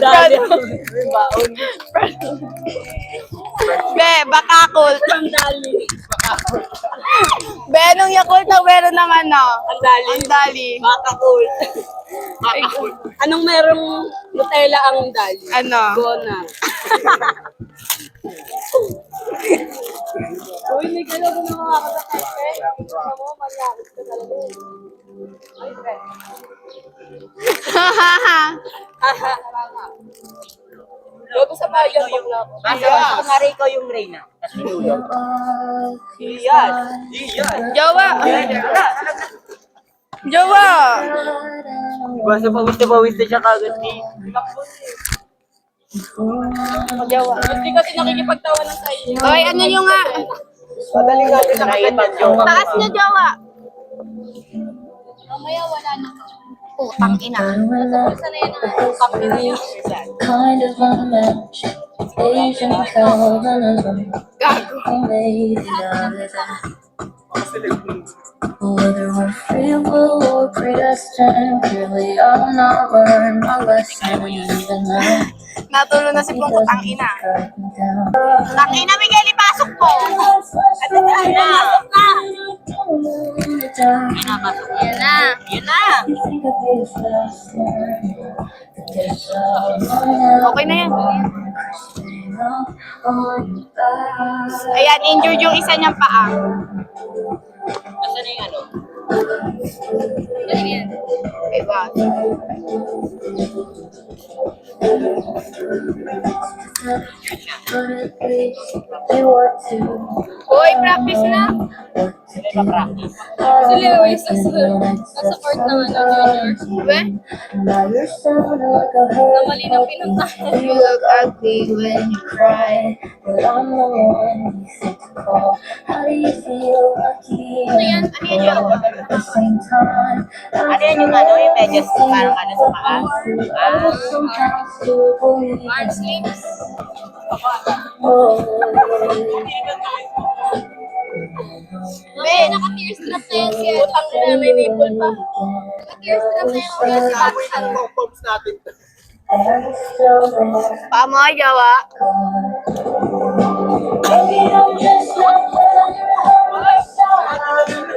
Dali. Be, Bakakult. Ang dali. Be, anong Yakult na meron ng ano? Ang dali. Ang dali. Bakakult. Anong merong Nutella ang dali? Ano? Gona. Uy, may galaw na makakasakay. Ano mo, malapit ka talaga. Ay, pre. Logo sa bayan, pag na ako. Kunwari ikaw yung Reyna. Tapos inulog. Iyan. Jowa. Jowa. Basta pawis na siya kagad ni. Jowa. Hindi kasi nakikipagtawanan sa inyo. Oy, ano nyo nga? Madaling natin nakita yung Taas nyo, Jowa. Mamaya wala na. Putang ina. Kind of unmatched Asian feminism. Gago. Whether we're free will or predestined, clearly I'll not learn my lesson even now. Natulo na si Pungko, tang ina. Cut me down. Tang ina, Miguel, ipasok mo. Yan na. Yun na. Okay na yan. Ayan, injured yung isa niyang paa. Asa na yung ano? Diba? Uy, practice na. Si Lewis, nasa court ng junior. Diba? Na mali na pinunta. You look ugly when you cry, but I'm the one you think to call. How do you feel lucky? Ano yan? Ano yan, Jowa? At the same time, Ano yan yung ano? Yung medyas parang ano sa paa? sometimes still believe. Arm sleeves. Oh, Be, naka-tearstrap na yan siya. Putang ina, may nipple pa. Naka-tearstrap na yan. Paa mo, Jowa.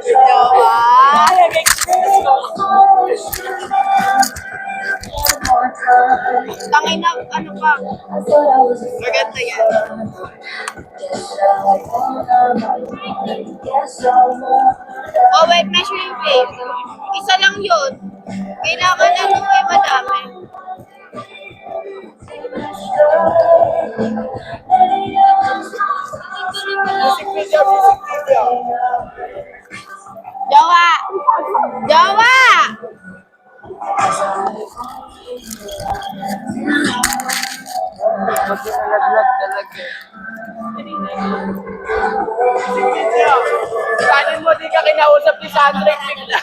Jowa. Tangina, ano pa? Maganda yan. Oh, wait, measuring tape. Isa lang yun. Kailangan ano eh, madami. Jowa! Jowa! Nalaglag talaga. Kanin mo, di ka kinausap ni Sandra bigla.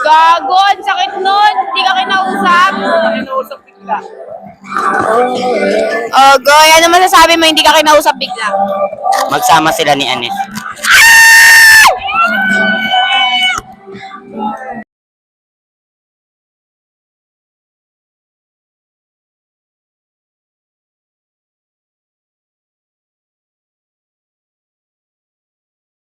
Gago, ang sakit nun. Hindi ka kinausap. Kinausap bigla. Oh, Goy, ano masasabi mo hindi ka kinausap bigla? Magsama sila ni Anis.